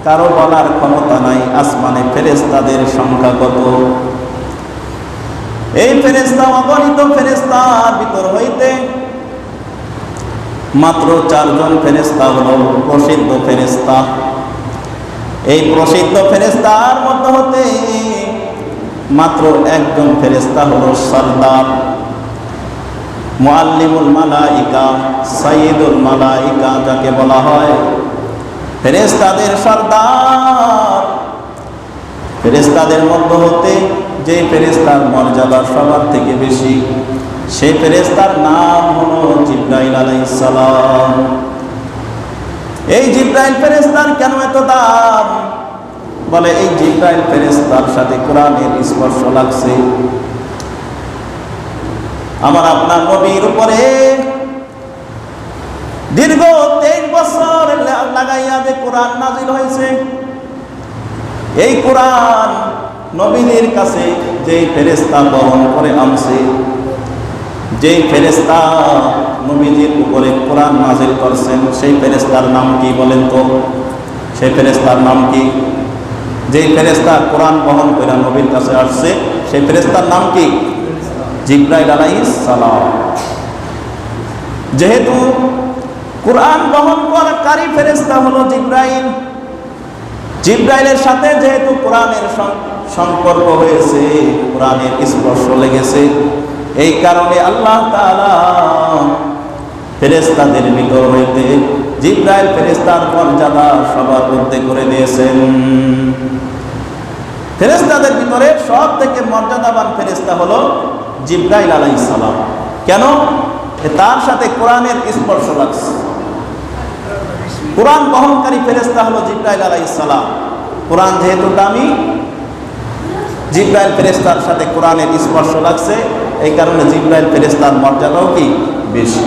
কারো বলার ক্ষমতা নাই আসমানে ফেরেশতাদের সংখ্যা কত। এই ফেরেশতা, অগণিত ফেরেশতার ভিতর হইতে মাত্র 4 জন ফেরেশতা হলো প্রসিদ্ধ ফেরেশতা। এই প্রসিদ্ধ ফেরেশতার মধ্য হতে মাত্র একজন ফেরেশতা হলো সরদার, মুআল্লিমুল মালাইকা, সাইয়্যিদুল মালাইকা যাকে বলা হয়, ফেরেশতাদের সরদার। ফেরেশতাদের মধ্য হতে যে ফেরেশতার মর্যাদা সবার থেকে বেশি, সেই ফেরেশতার নাম হলো জিবরাইল আলাইহিস সালাম। এই জিবরাইল ফেরেশতার কেন এত দাম? বলে এই জিবরাইল ফেরেশতার সাথে কোরআনের স্পর্শ লাগছে। আমার আপনার নবীর উপরে দীর্ঘ 23 বছর লাগাইয়া যে কোরআন নাজিল হয়েছে, এই কোরআন নবীদের কাছে যেই ফেরেশতা বহন করে আনছে, যেই ফেরেশতা নবীজির উপরে কোরআন নাজিল করছেন, সেই ফেরেশতার নাম কি বলেন তো? সেই ফেরেশতার নাম কি? যেই ফেরেশতা কোরআন বহন করে নবীর কাছে আসছে, সেই ফেরেশতার নাম কি? জিবরাইল আলাইহিস সালাম। যেহেতু কোরআন বহন করাকারী ফেরেশতা হলো জিবরাইল, জিবরাইলের সাথে যেহেতু কোরআনের সম্পর্ক হয়েছে, কোরআনের স্পর্শ লেগেছে, এই কারণে আল্লাহ তাআলা ফেরেশতাদের ভিতর হইতে জিবরাইল ফেরেশতার মর্যাদা সবার মধ্যে করে দিয়েছেন। ফেরেশতাদের ভিতরে সব থেকে মর্যাদাবান ফেরেশতা হলো জিবরাইল আলাইহিস সালাম। কেন? তার সাথে কোরআনের স্পর্শ লাগছে। কোরআন বহনকারী ফেরেশতা হলো জিবরাইল আলাইহিস সালাম। কোরআন যেহেতু দামি, জিবরাইল ফেরেশতার সাথে কোরআনের স্পর্শ লাগছে, এই কারণে জিবরাইল ফেরেশতার মর্যাদাও কি বেশি।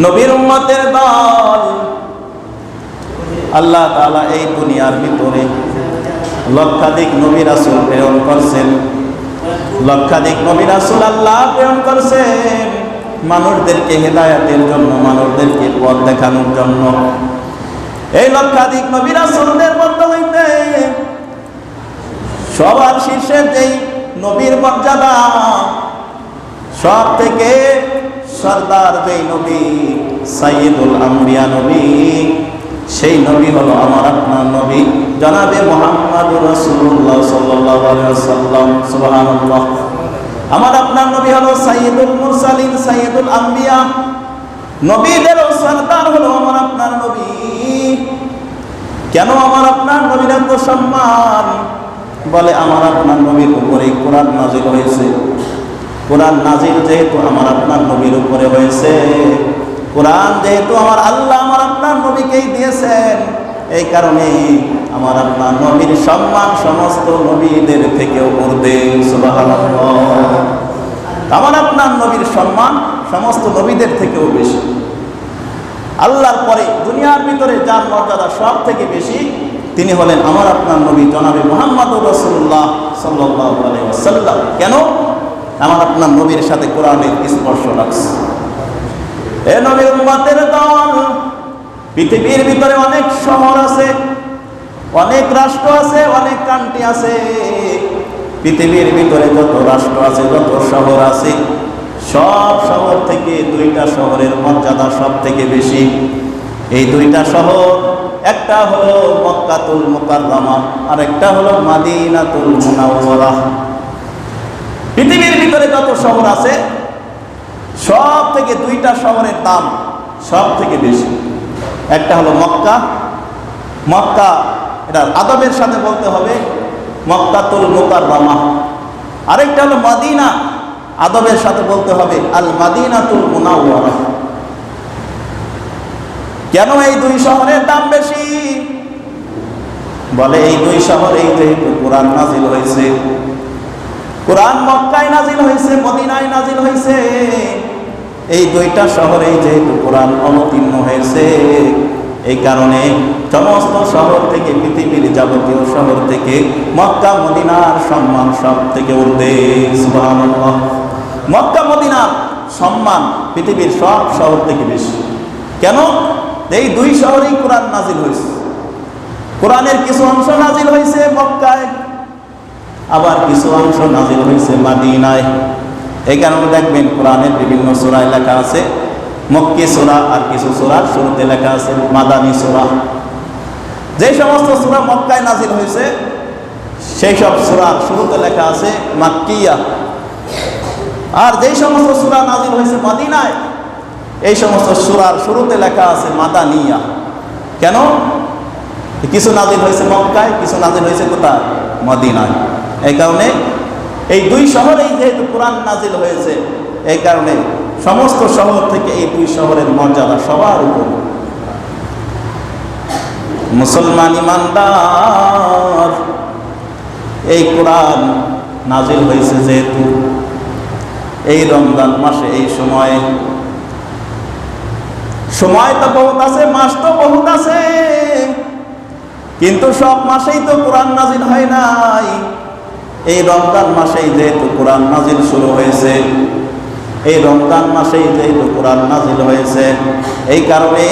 নবীর উম্মতের দল আল্লাহ তাআলা এই দুনিয়ার ভিতরে লক্ষাধিক নবী রাসূল প্রেরণ করছেন। লক্ষাধিক নবী রাসূল আল্লাহ প্রেরণ করছেন মানুষদেরকে হেদায়েতের জন্য, মানুষদেরকে পথ দেখানোর জন্য। এই লক্ষাধিক নবী রাসূলদের মধ্যে হইতে সবার শীর্ষে যেই নবীর মর্যাদা, সব থেকে সরদার যেই নবী, সাইয়্যিদুল আম্বিয়া নবী, সেই নবী হলো আমার আপনার নবী জনাবে মুহাম্মদুর রাসূলুল্লাহ সাল্লাল্লাহু আলাইহি ওয়াসাল্লাম। সুবহানাল্লাহ। আমার আপনার নবী হলো সাইয়্যিদুল মুরসালিন, সাইয়্যিদুল আম্বিয়া, নবীদেরও সরদার হলো আমার আপনার নবী। কেন আমার আপনার নবীর এত সম্মান? বলে আমার আপনার নবীর উপরে কোরআন নাজিল হয়েছে। কোরআন নাজিল যেহেতু আমার আপনার নবীর উপরে হয়েছে, কোরআন যেহেতু আমার আল্লাহ আমার আপনার নবীকেই দিয়েছেন, এই কারণে আমার আপনার নবীর সম্মান সমস্ত নবীদের থেকেও ঊর্ধ্বে। সুবহানাল্লাহ। আমার আপনার নবীর সম্মান সমস্ত নবীদের থেকেও বেশি। আল্লাহর পরে দুনিয়ার ভিতরে যার মর্যাদা সব থেকে বেশি, তিনি হলেন আমার আপনার নবী জনাবে মুহাম্মদুর রাসূলুল্লাহ সাল্লাল্লাহু আলাইহি ওয়াসাল্লাম। কেন? আমার আপনার নবীর সাথে কোরআনের স্পর্শ লাগছে। এ নবীর উম্মতের দল, পৃথিবীর ভিতরে অনেক শহর আছে, অনেক রাষ্ট্র আছে, অনেক কান্ট্রি আছে। পৃথিবীর ভিতরে যত রাষ্ট্র আছে, যত শহর আছে, সব শহর থেকে 2টা শহরের মর্যাদা সব থেকে বেশি। এই 2টা শহর, একটা হলো মক্কাতুল মুকাররমা আর একটা হলো মাদিনাতুল মুনাওয়ারা। পৃথিবীর ভিতরে যত শহর আছে, সব থেকে 2টা শহরের দাম সব থেকে বেশি। একটা হলো মক্কা, মক্কা এটা আদবের সাথে বলতে হবে মক্কাতুল মুকাররমা। আরেকটা হলো মাদিনা, আদবের সাথে বলতে হবে আল মাদিনাতুল মুনাওয়ারা। কেন এই 2 শহরের দাম বেশি? বলে এই 2 শহরেই যেহেতু কোরআন নাজিল হয়েছে, কোরআন মক্কায় নাজিল হয়েছে, মদিনায় নাজিল হয়েছে, এই 2টা শহরেই যেহেতু কোরআন অবতীর্ণ হয়েছে, এই কারণে সমস্ত শহর থেকে, পৃথিবীর যাবতীয় শহর থেকে মক্কা মদিনার সম্মান সব থেকে ঊর্ধ্বে। সুবহানাল্লাহ। মক্কা মদিনার সম্মান পৃথিবীর সব শহর থেকে বেশি। কেন? এই দুই শহরেই কোরআন নাজিল হয়েছে। কোরআনের কিছু অংশ নাজিল হয়েছে মক্কায়, আবার কিছু অংশ নাজিল হয়েছে মদিনায়। এই কারণে দেখবেন কোরআনের বিভিন্ন সূরায় লেখা আছে মক্কি সূরা, আর কিছু সূরার শুরুতে লেখা আছে মাদানী সূরা। যে সমস্ত সূরা মক্কায় নাজিল হয়েছে সেই সব সূরার শুরুতে লেখা আছে মাক্কিয়া, আর যেই সমস্ত সূরা নাজিল হয়েছে মদিনায় এই সমস্ত সূরার শুরুতে লেখা আছে মাদানিয়া। কেন? কিছু নাজিল হয়েছে মক্কায়, কিছু নাজিল হয়েছে কোথায়? মদিনায়। এই কারণে এই দুই শহরেই যেহেতু কোরআন নাজিল হয়েছে, এই কারণে সমস্ত শহর থেকে এই দুই শহরের মর্যাদা সবার উপর। মুসলমান ইমানদার, এই কোরআন নাজিল হয়েছে যেহেতু এই রমজান মাসে, এই সময় তো বহুত আছে, মাস তো বহুত আছে, কিন্তু সব মাসেই তো কোরআন নাজিল হয় নাই। এই রমজান মাসেই যেহেতু কোরআন নাজিল শুরু হয়েছে, এই রমজান মাসেই যেহেতু কোরআন নাজিল হয়েছে, এই কারণে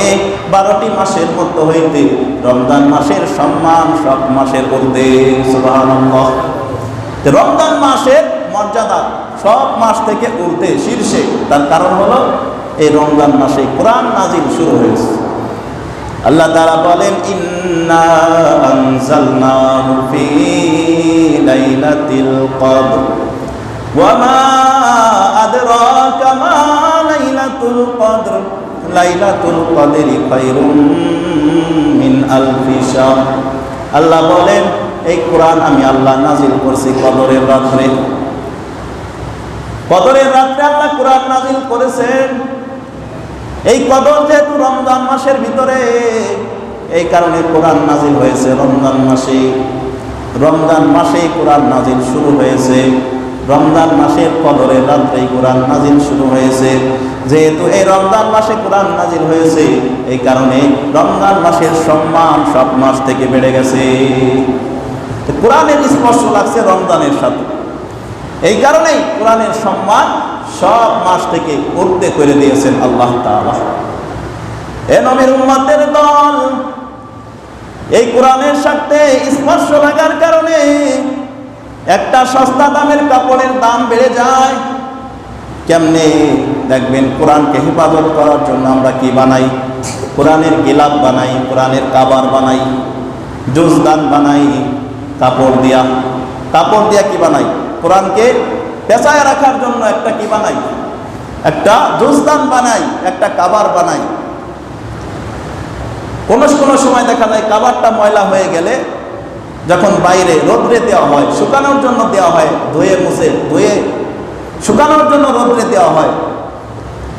12টি মাসের মধ্যে হইতে রমজান মাসের সম্মান সব মাসের ঊর্ধ্বে। সুবহানাল্লাহ। রমজান মাসের মর্যাদা সব মাস থেকে ঊর্ধ্বে, শীর্ষে। তার কারণ হলো এই রমজান মাসে কোরআন নাজিল শুরু হয়েছে। আল্লাহ তাআলা বলেন, ইন্না আনজালনাহু ফি লাইলাতিল কদর ওয়া মা আদরাকা মা লাইলাতুল কদর লাইলাতুল কদরি খায়রুম মিন আলফি শাহর। আল্লাহ বলেন, এই কোরআন আমি আল্লাহ নাজিল করছি কদরের রাত্রে। কদরের রাত্রে আল্লাহ কোরআন নাজিল করেছেন। এই কদর যেহেতু রমজান মাসের ভিতরে, এই কারণে কোরআন নাজিল হয়েছে রমজান মাসে। রমজান মাসেই কোরআন নাজিল শুরু হয়েছে, রমজান মাসের কদরের রাত্রেই কোরআন নাজিল শুরু হয়েছে। যেহেতু এই রমজান মাসে কোরআন নাজিল হয়েছে, এই কারণে রমজান মাসের সম্মান সব মাস থেকে বেড়ে গেছে। কোরআনের স্পর্শ লাগছে রমজানের সাথে, এই কারণেই কোরআনের সম্মান সব মাস থেকে ঊর্ধ্বে করে দিয়েছেন আল্লাহ তাআলা। এ নবীর উম্মতের দল, এই কোরআনের সাথে স্পর্শ লাগার কারণে একটা সস্তা দামের কাপড়ের দাম বেড়ে যায়। কেমনে? দেখবেন কোরআনকে হেফাজত করার জন্য আমরা কি বানাই? কোরআনের গিলাফ বানাই, কোরআনের কাবার বানাই, জুজদান বানাই, কাপড় দিয়া কি বানাই? কোরআনকে পেঁচায় রাখার জন্য একটা কি বানাই? একটা জুজদান বানাই, একটা কাবার বানাই। কোনো সময় দেখা যায় কাবারটা ময়লা হয়ে গেলে যখন বাইরে রোদ্রে দেওয়া হয়, শুকানোর জন্য দেওয়া হয়, ধুয়ে শুকানোর জন্য রোদ্রে দেওয়া হয়,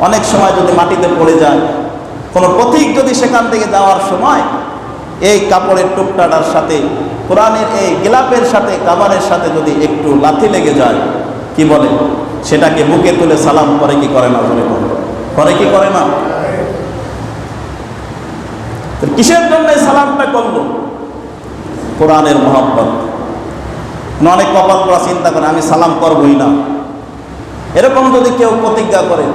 অনেক সময় যদি মাটিতে পড়ে যায়, কোনো পথিক যদি সেখান থেকে যাওয়ার সময় এই কাপড়ের টুকটাটার সাথে কোরআনের এই গিলাপের সাথে কাবারের সাথে যদি একটু লাথি লেগে যায়, কি বলে? সেটাকে বুকে তুলে সালাম করে কি করে না? করে কি করে না? কিসের জন্য সালামটা করলো? কোরআনের মহব্বত। অনেক কপাল করা চিন্তা করে আমি সালাম করবই না, এরকম যদি কেউ প্রতিজ্ঞা করে,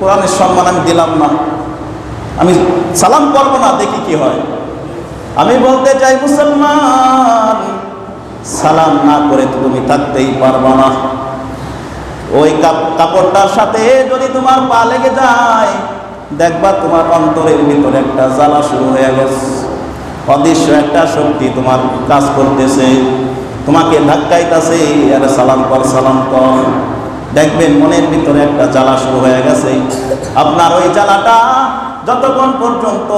কোরআনের সম্মান আমি দিলাম না, আমি সালাম করবো না, দেখি কি হয়। আমি বলতে চাই, মুসলমান, সালাম না করে তো তুমি থাকতেই পারবা না। ওই কাপড়টার সাথে যদি তোমার পা লেগে যায়, দেখবা তোমার অন্তরের ভিতরে একটা জ্বালা শুরু হয়ে গেছে। অদৃশ্য একটা শক্তি তোমার কাজ করতেছে, তোমাকে ধাক্কাইতেছে, আরে সালাম কর, সালাম কর। দেখবেন মনের ভিতরে একটা জ্বালা শুরু হয়ে গেছে। আপনার ওই জ্বালাটা যতক্ষণ পর্যন্ত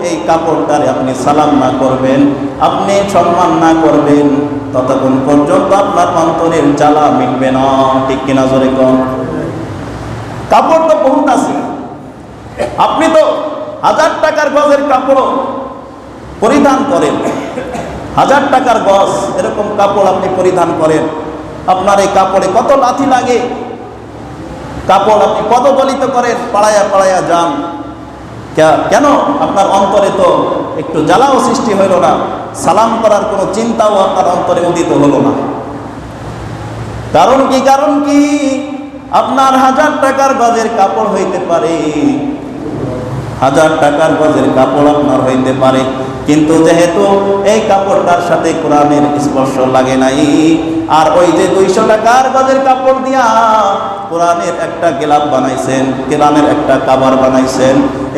এই কাপড়টারে আপনি সালাম না করবেন, আপনি সম্মান না করবেন, ততক্ষণ পর্যন্ত আপনার অন্তরের জ্বালা মিটবে না। ঠিক কিনা জোরে কম? কাপড় তো বহুত আছে, আপনি তো 1000 টাকার গজের কাপড় পরিধান করেন, 1000 টাকার গজ এরকম কাপড় আপনি পরিধান করেন, আপনার এই কাপড়ে কত লাথি লাগে, কাপড় আপনি পদদলিত করেন, পাড়ায়া যান। কেন? আপনার অন্তরে তো একটু জ্বালাও সৃষ্টি হইল না, সালাম করার কোনো চিন্তাও আপনার অন্তরে উদিত হলো না। কারণ কি? আপনার 1000 টাকার গজের কাপড় হইতে পারে, 1000 টাকার গজের কাপড় আপনার হইতে পারে, কিন্তু যেহেতু এই কাপড়টার সাথে কোরআনের স্পর্শ লাগে নাই, আর ওই যে 200 টাকার গজের কাপড় দিয়া কোরআনের একটা গেলাপ বানাইছেন, কোরআনের একটা কাভার বানাইছেন,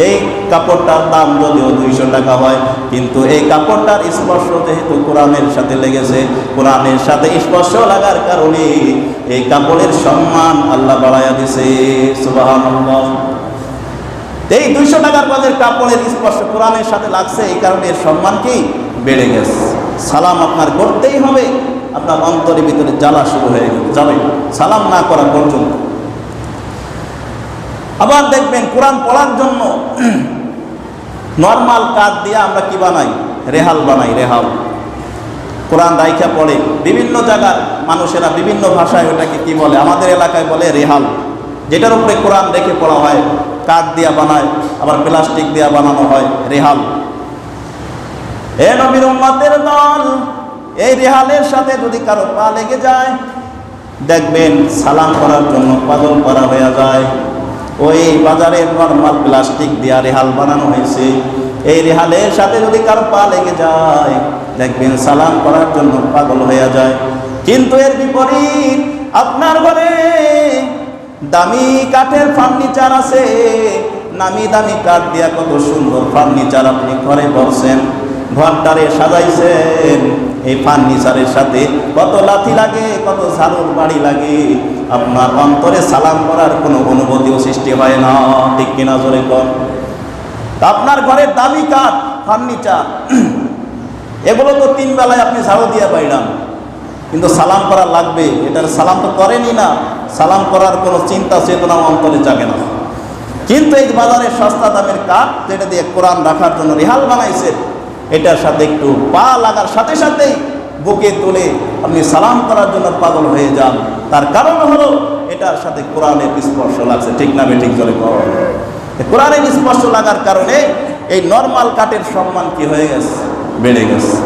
এই কাপড়টার দাম যদিও 200 টাকা হয়, কিন্তু এই কাপড়টার স্পর্শ যেহেতু কোরআনের সাথে লেগেছে, কোরআনের সাথে স্পর্শ লাগার কারণে এই কাপড়ের সম্মান আল্লাহ বাড়াইয়া দিছে। সুবহানাল্লাহ। এই 200 টাকার গজের কাপড়ের স্পর্শ কোরআনের সাথে লাগছে, এই কারণে এর সম্মান কি বেড়ে গেছে। সালাম আপনার করতেই হবে, আপনার অন্তরের ভিতরে জ্বালা শুরু হয়ে যাবে সালাম না করা পর্যন্ত। আবার দেখবেন কোরআন পড়ার জন্য নরমাল কাঠ দিয়ে আমরা কি বানাই, রেহাল বানাই। রেহাল কোরআন রাইখা পড়ে, বিভিন্ন জায়গার মানুষেরা বিভিন্ন ভাষায় ওটাকে কি বলে, আমাদের এলাকায় বলে রেহাল, যেটার উপরে কোরআন রেখে পড়া হয়, কাঠ দিয়া বানায়, আবার প্লাস্টিক দিয়া বানানো হয় রেহাল। এ নবীর উম্মতের দল, এই রেহালের সাথে যদি কারো পা লেগে যায়, দেখবেন সালাম করার জন্য পাগল করা হয়ে যায়। ওই বাজারের নরমাল প্লাস্টিক দিয়া রেহাল বানানো হয়েছে, এই রেহালের সাথে যদি কারো পা লেগে যায়, দেখবেন সালাম করার জন্য পাগল হয়ে যায়। কিন্তু এর বিপরীত, আপনার ঘরে দামি কাঠের ফার্নিচার আছে, নামি দামি কাঠ দিয়া কত সুন্দর ফার্নিচার আপনি ঘরে বসছেন, ঘরটারে সাজাইছেন, এই ফার্নিচারের সাথে কত লাথি লাগে, কত ঝাড়ুর বাড়ি লাগে, আপনার অন্তরে সালাম করার কোনো অনুভূতিও সৃষ্টি হয় না। ঠিক কিনা জোরে কর। আপনার ঘরের দামি কাঠ ফার্নিচার, এগুলো তো 3 বেলায় আপনি ঝাড়ু দিয়ে বাইরান, কিন্তু সালাম করা লাগবে, এটার সালাম তো করেনি না, সালাম করার কোনো চিন্তা চেতনা অন্তরে জাগে না। কিন্তু এই বাজারে সস্তা দামের কাঠ, যেটা দিয়ে কোরআন রাখার জন্য রেহাল বানাইছে, এটার সাথে একটু পা লাগার সাথে সাথেই বুকে তুলে আপনি সালাম করার জন্য পাগল হয়ে যান। তার কারণ হলো এটার সাথে কোরআনের স্পর্শ লাগছে। ঠিক না বেঠিক জোরে কর। কোরআনের স্পর্শ লাগার কারণে এই নরমাল কাঠের সম্মান কি হয়ে গেছে, বেড়ে গেছে।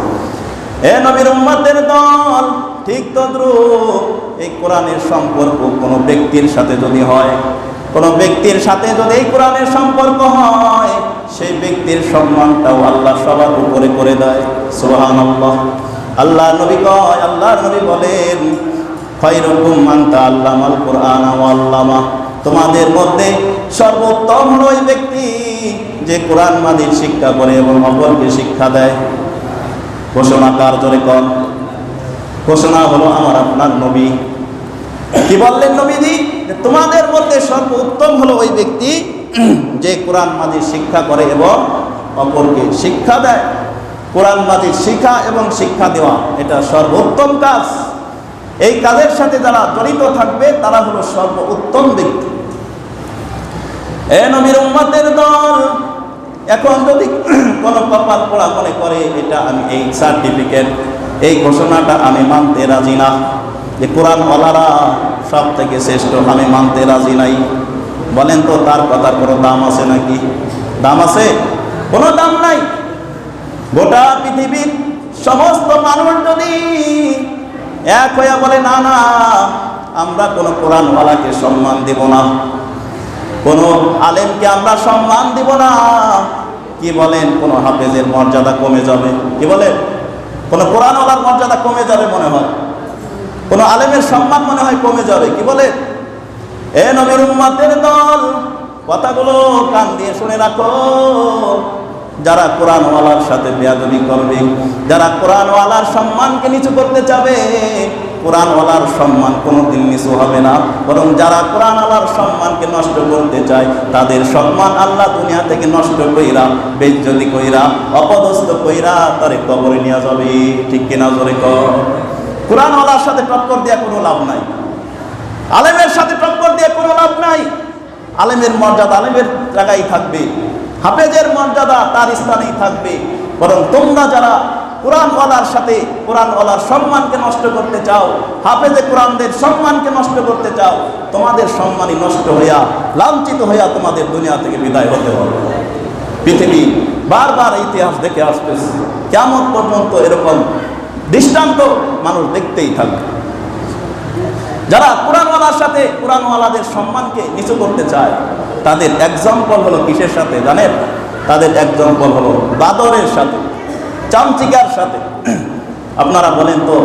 এ নবীর উম্মতের দল, ঠিক তদ্রূপ এই কোরআনের সম্পর্ক কোনো ব্যক্তির সাথে যদি হয়, কোনো ব্যক্তির সাথে যদি এই কোরআনের সম্পর্ক হয়, সেই ব্যক্তির সম্মানটাও আল্লাহ সবার উপরে করে দেয়। সুবহানাল্লাহ। আল্লাহ নবী কয়, আল্লাহ নবী বলেন, খায়রুকুম মান তাআল্লামাল কুরআনা ওয়া আল্লামা, তোমাদের মধ্যে সর্বোত্তম হলো ওই ব্যক্তি যে কোরআন মাজিদ শিক্ষা করে এবং অপরকে শিক্ষা দেয়। ঘোষণা কার জোরে কর? ঘোষণা হলো আমার আপনার নবী। কি বললেন নবীজি? তোমাদের মধ্যে সর্বোত্তম হলো ওই ব্যক্তি যে কোরআন মাজিদ শিক্ষা করে এবং অপরকে শিক্ষা দেয়। কোরআন মাজিদ শিক্ষা এবং শিক্ষা দেওয়া এটা সর্বোত্তম কাজ। এই কাজের সাথে যারা জড়িত থাকবে তারা হলো সর্বোত্তম ব্যক্তি। এ নবীর উম্মতের দল, এখন যদি কোনো কপাল পোড়া মনে করে এটা আমি এই সার্টিফিকেট, এই ঘোষণাটা আমি মানতে রাজি না, যে কোরআন ওয়ালারা সব থেকে শ্রেষ্ঠ, আমি মানতে রাজি নাই, বলেন তো তার কথার কোনো দাম আছে নাকি? দাম আছে? কোনো দাম নাই। গোটা পৃথিবীর সমস্ত মানুষ যদি এক হয়ে বলে না না আমরা কোনো কোরআনওয়ালাকে সম্মান দেব না, কোনো আলেমকে আমরা সম্মান দিব না, কি বলেন কোনো হাফেজের মর্যাদা কমে যাবে? কি বলেন কোনো কোরআনওয়ালার মর্যাদা কমে যাবে মনে হয়, কোনো আলেমের সম্মান মনে হয় কমে যাবে? কি বলে? এ নবীর উম্মতের দল, কথাগুলো কান দিয়ে শুনে রাখো। যারা কোরআনওয়ালার সাথে বেয়াদবি করবে, যারা কোরআনওয়ালার সম্মানকে নিচু করতে চাবে, কোরআনওয়ালার সম্মান কোনোদিন নিচু হবে না, বরং যারা কোরআনওয়ালার সম্মানকে নষ্ট করতে চায় তাদের সম্মান আল্লাহ দুনিয়া থেকে নষ্ট কইরা, বেইজ্জতি কইরা, অপদস্থ কইরা তারে কবরে নিয়ে যাবে। ঠিক কিনা জোরে কর? কোরআনওয়ালার সাথে টক্কর দেওয়া কোনো লাভ নাই, আলেমের সাথে টক্কর দিয়ে কোনো লাভ নাই। আলেমের মর্যাদা আলেমের জায়গায় থাকবে, হাফেজের মর্যাদা তার স্থানেই থাকবে। বরং তোমরা যারা কোরআনওয়ালার সাথে কোরআনওয়ালার সম্মানকে নষ্ট করতে চাও, হাফেজে কোরআনদের সম্মানকে নষ্ট করতে চাও, তোমাদের সম্মানই নষ্ট হইয়া, লাঞ্ছিত হইয়া তোমাদের দুনিয়া থেকে বিদায় হতে হবে। পৃথিবী বারবার ইতিহাস দেখে আসতেছে, কিয়ামত পর্যন্ত এরকম দৃষ্টান্ত মানুষ দেখতেই থাকবে। যারা কোরআনওয়ালার সাথে কোরআনওয়ালাদের সম্মানকে নিচু করতে চায়, তাদের এক্সাম্পল হলো কিসের সাথে জানেন? তাদের এক্সাম্পল হলো বাদরের সাথে, চামচিকার সাথে। আপনারা বলেন তো,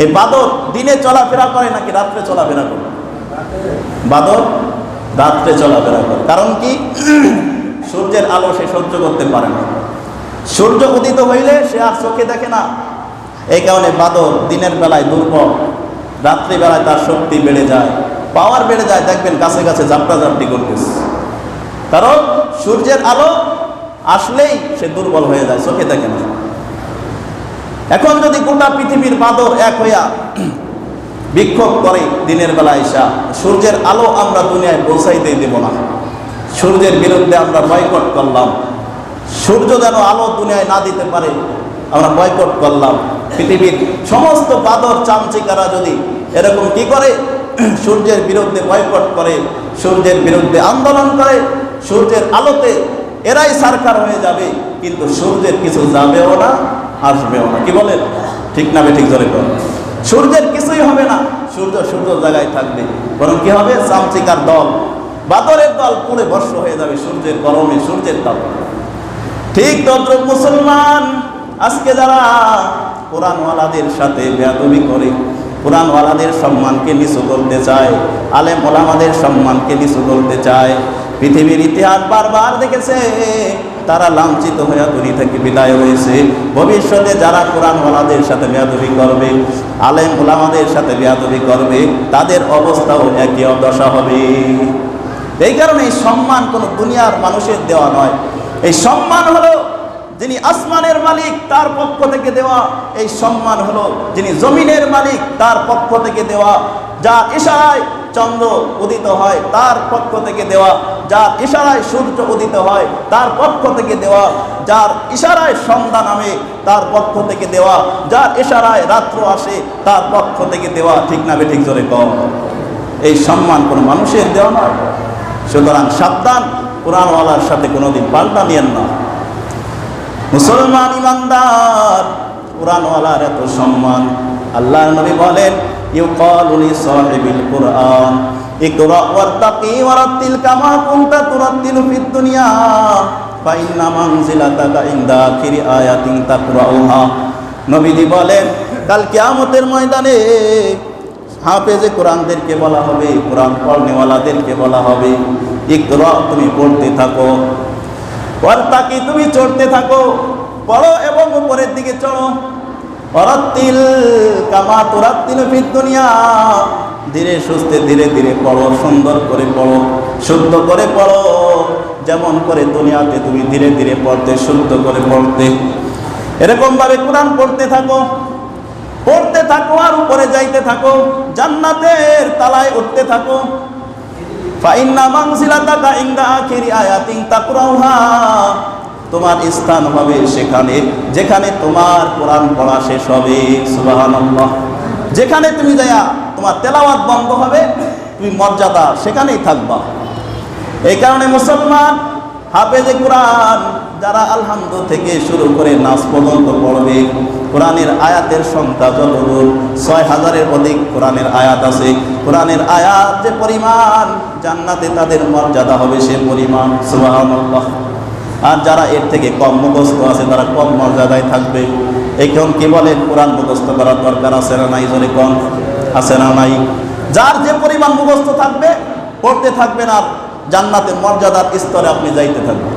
এই বাদর দিনে চলাফেরা করে নাকি রাত্রে চলাফেরা করে? বাদর রাত্রে চলাফেরা করে। কারণ কি? সূর্যের আলো সে সহ্য করতে পারে না। সূর্য উদিত হইলে সে আর চোখে দেখে না। এই কারণে বাদর দিনের বেলায় দুর্বল, রাত্রিবেলায় তার শক্তি বেড়ে যায়, পাওয়ার বেড়ে যায়। দেখবেন গাছে গাছে ঝাপটাঝাপটি করতেছে, কারণ সূর্যের আলো আসলেই সে দুর্বল হয়ে যায়, চোখে দেখে না। এখন যদি গোটা পৃথিবীর বাদর এক হইয়া বিক্ষোভ করে দিনের বেলা এসা, সূর্যের আলো আমরা দুনিয়ায় পৌঁছাইতেই দেব না, সূর্যের বিরুদ্ধে আমরা বয়কট করলাম, সূর্য যেন আলো দুনিয়ায় না দিতে পারে আমরা বয়কট করলাম। পৃথিবীর সমস্ত বাদর চামচিকারা যদি এরকম কি করে, সূর্যের বিরুদ্ধে বয়কট করে, সূর্যের বিরুদ্ধে আন্দোলন করে, সূর্যের আলোতে এরাই সরকার হয়ে যাবে, কিন্তু সূর্যের কিছু যাবেও না, আসবেও না। কি বলেন? ঠিক না বেঠিক জোরে কর। সূর্যের কিছুই হবে না, সূর্য সূর্য জায়গায় থাকবে। বরং কি হবে? চামচিকার দল, বাদরের দল পুরে বর্ষ হয়ে যাবে সূর্যের গরমে, সূর্যের তাপ। ঠিক তদ্রুপ মুসলমান আজকে যারা কোরআনওয়ালাদের সাথে বেয়াদবি করে, কোরআনওয়ালাদের সম্মানকে নিচু করতে চায়, আলেম ওলামাদের সম্মানকে নিচু করতে চায়, পৃথিবীর ইতিহাস বারবার দেখেছে তারা লাঞ্ছিত হয়ে দুনিয়া থেকে বিদায় হয়েছে। ভবিষ্যতে যারা কোরআনওয়ালাদের সাথে বেয়াদবি করবে, আলেম ওলামাদের সাথে বেয়াদবি করবে, তাদের অবস্থাও একই দশা হবে। এই কারণে এই সম্মান কোনো দুনিয়ার মানুষের দেওয়া নয়। এই সম্মান হলো যিনি আসমানের মালিক তার পক্ষ থেকে দেওয়া। এই সম্মান হলো যিনি জমিনের মালিক তার পক্ষ থেকে দেওয়া। যার ইশারায় চন্দ্র উদিত হয় তার পক্ষ থেকে দেওয়া, যার ইশারায় সূর্য উদিত হয় তার পক্ষ থেকে দেওয়া, যার ইশারায় সন্ধ্যা নামে তার পক্ষ থেকে দেওয়া, যার ইশারায় রাত্র আসে তার পক্ষ থেকে দেওয়া। ঠিক না বেঠিক জোরে কম? এই সম্মান কোনো মানুষের দেওয়া নয়। সুতরাং সাবধান, কোরআনওয়ালার সাথে কোনোদিন পাল্টা নিয়েন না। মুসলমান ইমানদার, কোরআনওয়ালার এত সম্মান। আল্লাহর নবী বলেন, ইউকালু লিসাহিবিল কুরআন ইকরা ওয়ারতাকি ওয়ারাতিল কামা কুনতা তুরাতিলু ফিদ দুনিয়া ফাইন্না মানজিলাতাকা ইনদা আখিরি আয়াতিন তাকরাউহা। নবীজি বলেন, কাল কিয়ামতের ময়দানে হাফেজে কোরআনদেরকে বলা হবে, কোরআন পড়নেওয়ালাদেরকে বলা হবে, ইকরা তুমি পড়তে থাকো, ওয়ারতাকি তুমি চড়তে থাকো, পড়ো এবং উপরের দিকে চড়ো, ওয়ারাতিল কামা তুরাতিলু ফিদ দুনিয়া ধীরে সুস্থে ধীরে ধীরে পড়ো, সুন্দর করে পড়ো, শুদ্ধ করে পড়ো, যেমন করে দুনিয়াতে তুমি ধীরে ধীরে পড়তে, শুদ্ধ করে পড়তে। এরকম ভাবে কোরআন পড়তে থাকো, পড়তে থাকো আর উপরে যাইতে থাকো, জান্নাতের তালায় উঠতে থাকো। ফাইন্না মানজিলাতাকা ইনদা আখিরি আয়াতিন তাকরাউহা, তোমার স্থান হবে সেখানে যেখানে তোমার কোরআন পড়া শেষ হবে। সুবহানাল্লাহ। যেখানে তুমি যায়া তোমার তেলাওয়াত বন্ধ হবে, তুমি মর্যাদা সেখানেই থাকবা। এই কারণে মুসলমান হাফেজে কোরআন যারা আলহামদু থেকে শুরু করে নাস পর্যন্ত পড়বে, কোরআনের আয়াতের সংখ্যা যতদূর 6000-এর অধিক কোরআনের আয়াত আছে। কোরআনের আয়াত যে পরিমাণ, জান্নাতে তাদের মর্যাদা হবে সে পরিমাণ। সুবহানাল্লাহ। আর যারা এর থেকে কম মুখস্থ আছে তারা কম মর্যাদায় থাকবে। এখন কি বলেন, কোরআন মুখস্থ করার দরকার আছে না নাই? জোরে কোন আছে না নাই? যার যে পরিমাণ মুখস্থ থাকবে পড়তে থাকবেন আর জান্নাতের মর্যাদার স্তরে আপনি যাইতে থাকবেন।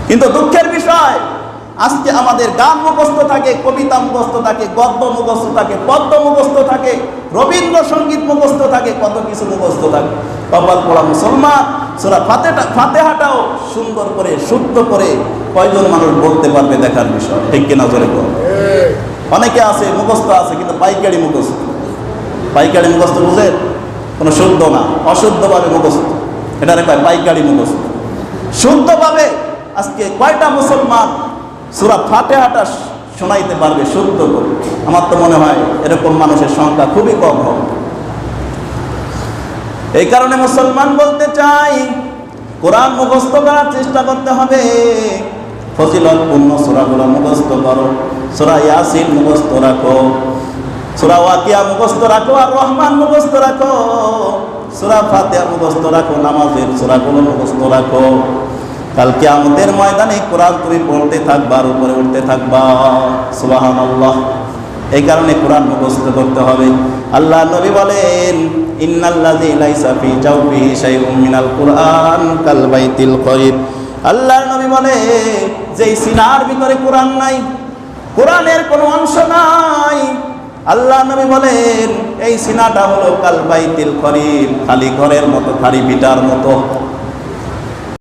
কিন্তু দুঃখের বিষয়, আজকে আমাদের গান মুখস্থ থাকে, কবিতা মুখস্থ থাকে, গদ্য মুখস্থ থাকে, পদ্য মুখস্থ থাকে, রবীন্দ্রসঙ্গীত মুখস্থ থাকে, কত কিছু মুখস্থ থাকে। কপাল পড়া মুসলমান সূরা ফাতিহাটাও সুন্দর করে শুদ্ধ করে কয়জন মানুষ বলতে পারবে দেখার বিষয়। ঠিক কিনা জোরে বল? অনেকে আছে মুখস্থ আছে কিন্তু পাইকারি মুখস্থ। পাইকারি মুখস্থ বুঝে কোনো শুদ্ধ না, অশুদ্ধভাবে মুখস্থ, এটারে কয় পাইকারি মুখস্থ। শুদ্ধভাবে আজকে কয়টা মুসলমান সূরা ফাতিহাটা শোনাইতে পারবে শুদ্ধ করে? আমার তো মনে হয় এরকম মানুষের সংখ্যা খুবই কম হবে। এই কারণে মুসলমান বলতে চাই, কোরআন মুখস্থ করার চেষ্টা করতে হবে। ফজিলতপূর্ণ সূরাগুলো মুখস্থ করো। সূরা ইয়াসিন মুখস্থ রাখো, সূরা ওয়াকিয়া মুখস্থ রাখো, আর রহমান মুখস্থ রাখো। সূরা ফাতিহা মুখস্থ রাখো, নামাজের সূরাগুলো মুখস্থ রাখো। কাল কিয়ামতের ময়দানে কোরআন তুমি পড়তে থাকবা আর উপরে উঠতে থাকবা। সুবহানাল্লাহ। এই কারণে কোরআন মুখস্থ করতে হবে। আল্লাহ নবী বলেন, ইন্নাল্লাযী লাইসা ফি জাওফিহি শাইউম মিনাল কুরআন কাল বাইতিল করিব। আল্লাহর নবী বলে, যেই সিনার ভিতরে কোরআন নাই, কোরআনের কোনো অংশ নাই, আল্লাহ নবী বলেন এই সিনাটা হলো কাল বাইতিল করিব, খালি ঘরের মতো, খালি বিটার মতো।